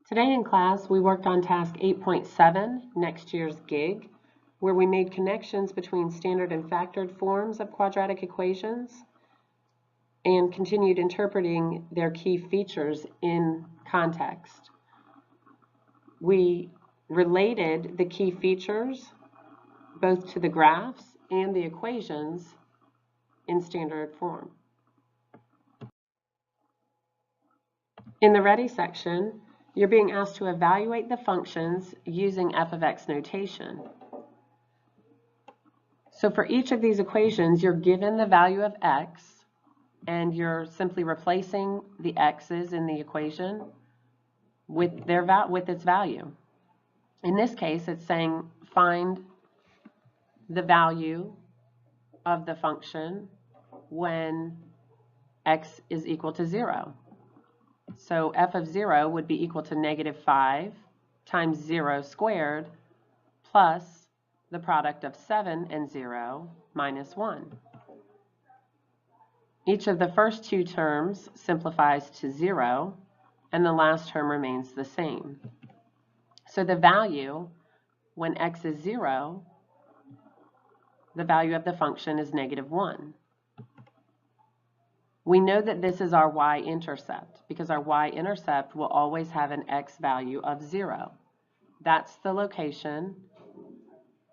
Today in class, we worked on task 8.7, next year's gig, where we made connections between standard and factored forms of quadratic equations and continued interpreting their key features in context. We related the key features both to the graphs and the equations in standard form. In the Ready section, you're being asked to evaluate the functions using f of x notation. So for each of these equations, you're given the value of x, and you're simply replacing the x's in the equation with its value. In this case, it's saying find the value of the function when x is equal to 0. So f of 0 would be equal to -5 times 0 squared plus the product of 7 and 0 minus 1. Each of the first two terms simplifies to 0, and the last term remains the same. So the value when x is 0, the value of the function is -1. We know that this is our y-intercept because our y-intercept will always have an x value of 0. That's the location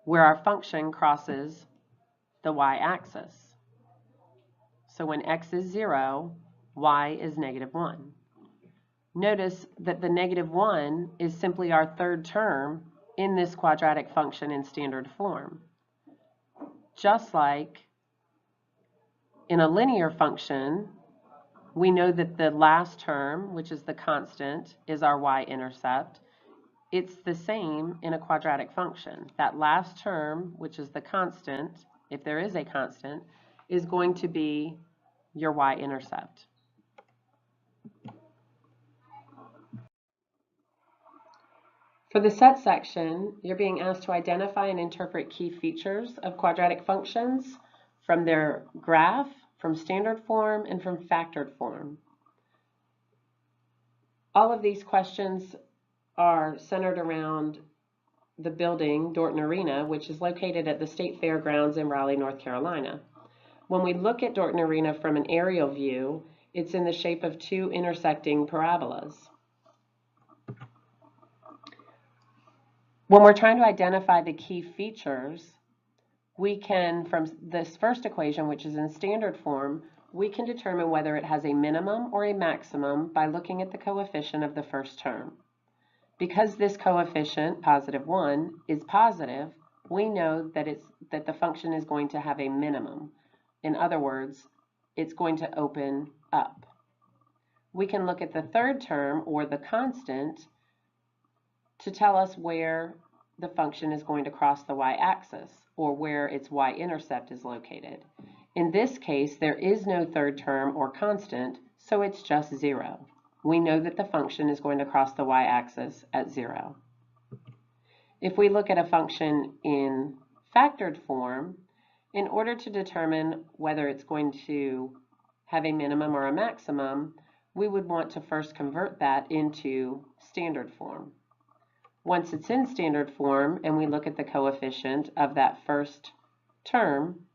where our function crosses the y-axis. So when x is 0, y is -1. Notice that the -1 is simply our third term in this quadratic function in standard form. Just like in a linear function, we know that the last term, which is the constant, is our y-intercept. It's the same in a quadratic function. That last term, which is the constant, if there is a constant, is going to be your y-intercept. For the set section, you're being asked to identify and interpret key features of quadratic functions from their graph, from standard form, and from factored form. All of these questions are centered around the building, Dorton Arena, which is located at the State Fairgrounds in Raleigh, North Carolina. When we look at Dorton Arena from an aerial view, it's in the shape of two intersecting parabolas. When we're trying to identify the key features, we can, from this first equation, which is in standard form, we can determine whether it has a minimum or a maximum by looking at the coefficient of the first term. Because this coefficient, +1, is positive, we know that the function is going to have a minimum. In other words, it's going to open up. We can look at the third term, or the constant, to tell us where the function is going to cross the y-axis, or where its y-intercept is located. In this case, there is no third term or constant, so it's just 0. We know that the function is going to cross the y-axis at 0. If we look at a function in factored form, in order to determine whether it's going to have a minimum or a maximum, we would want to first convert that into standard form. Once it's in standard form and we look at the coefficient of that first term,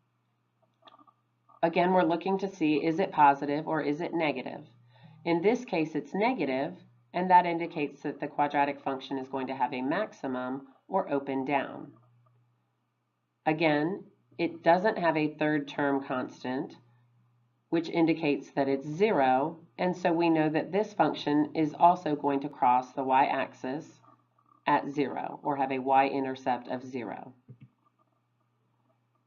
again, we're looking to see, is it positive or is it negative? In this case, it's negative, and that indicates that the quadratic function is going to have a maximum or open down. Again, it doesn't have a third term constant, which indicates that it's 0, and so we know that this function is also going to cross the y-axis at 0, or have a y-intercept of 0.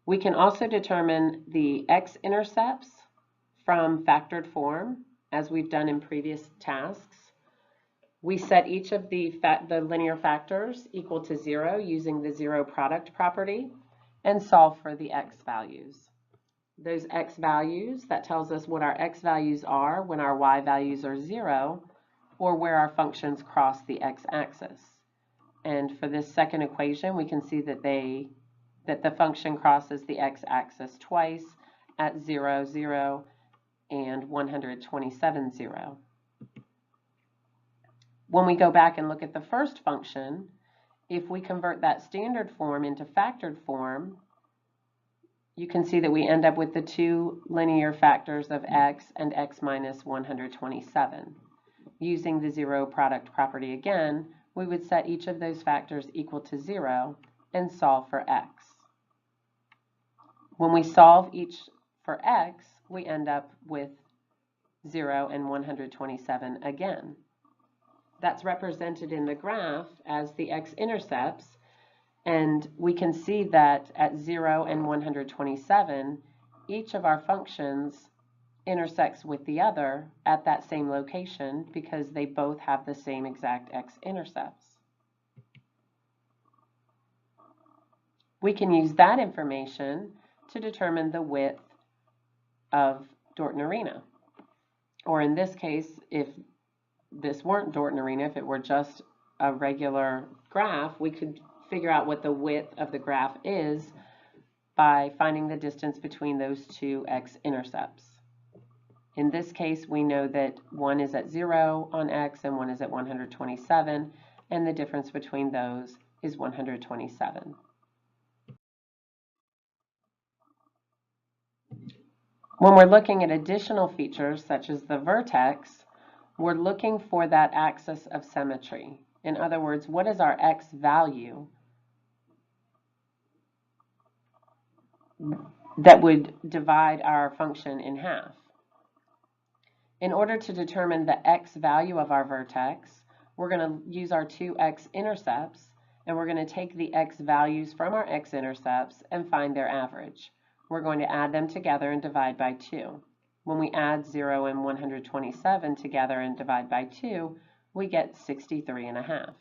We can also determine the x-intercepts from factored form, as we've done in previous tasks. We set each of the linear factors equal to 0 using the 0 product property and solve for the x values. Those x values, that tells us what our x values are when our y values are 0, or where our functions cross the x-axis. And for this second equation, we can see that the function crosses the x-axis twice at 0, 0, and 127, 0. When we go back and look at the first function, if we convert that standard form into factored form, you can see that we end up with the two linear factors of x and x minus 127. Using the zero product property again, we would set each of those factors equal to 0 and solve for x. When we solve each for x, we end up with 0 and 127 again. That's represented in the graph as the x-intercepts, and we can see that at 0 and 127, each of our functions intersects with the other at that same location because they both have the same exact x-intercepts. We can use that information to determine the width of Dorton Arena. Or in this case, if this weren't Dorton Arena, if it were just a regular graph, we could figure out what the width of the graph is by finding the distance between those two x-intercepts. In this case, we know that one is at 0 on x and one is at 127, and the difference between those is 127. When we're looking at additional features such as the vertex, we're looking for that axis of symmetry. In other words, what is our x value that would divide our function in half? In order to determine the x value of our vertex, we're going to use our two x-intercepts, and we're going to take the x values from our x-intercepts and find their average. We're going to add them together and divide by 2. When we add 0 and 127 together and divide by 2, we get 63.5.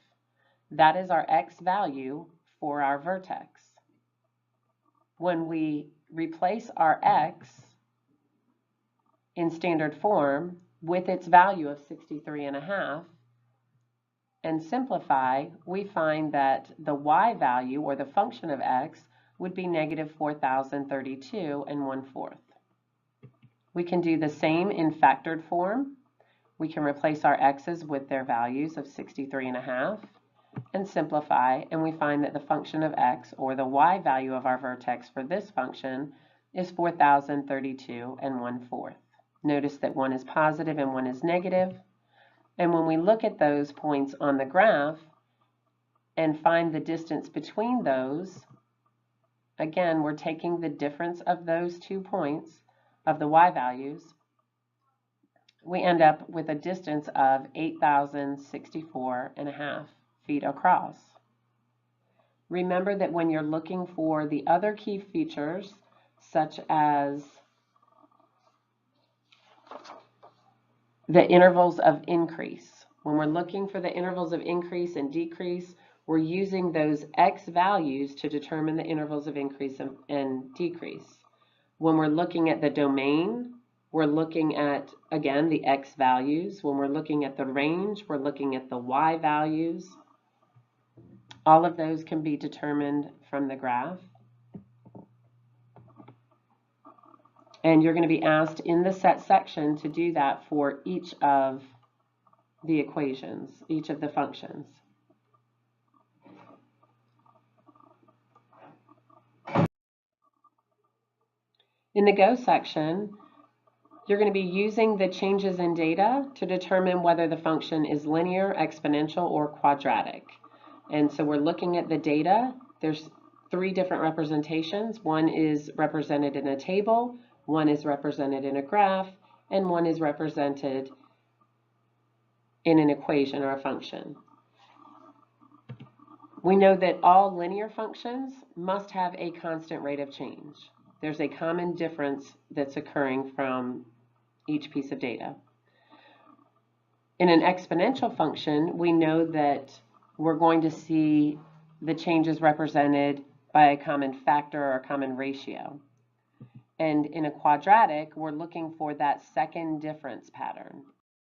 That is our x value for our vertex. When we replace our x in standard form with its value of 63.5 and simplify, we find that the y value, or the function of x, would be negative 4,032 1/4. We can do the same in factored form. We can replace our x's with their values of 63.5 and simplify, and we find that the function of x, or the y value of our vertex for this function, is 4,032 1/4. Notice that one is positive and one is negative. And when we look at those points on the graph and find the distance between those, again, we're taking the difference of those 2 points of the y values. We end up with a distance of 8,064.5 feet across. Remember that when you're looking for the other key features, such as the intervals of increase, when we're looking for the intervals of increase and decrease, we're using those x values to determine the intervals of increase and decrease. When we're looking at the domain, we're looking at, again, the x values. When we're looking at the range, we're looking at the y values. All of those can be determined from the graph. And you're going to be asked in the set section to do that for each of the equations, each of the functions. In the Go section, you're going to be using the changes in data to determine whether the function is linear, exponential, or quadratic. And so we're looking at the data. There's 3 different representations. One is represented in a table, one is represented in a graph, and one is represented in an equation or a function. We know that all linear functions must have a constant rate of change. There's a common difference that's occurring from each piece of data. In an exponential function, we know that we're going to see the changes represented by a common factor or a common ratio. And in a quadratic, we're looking for that second difference pattern.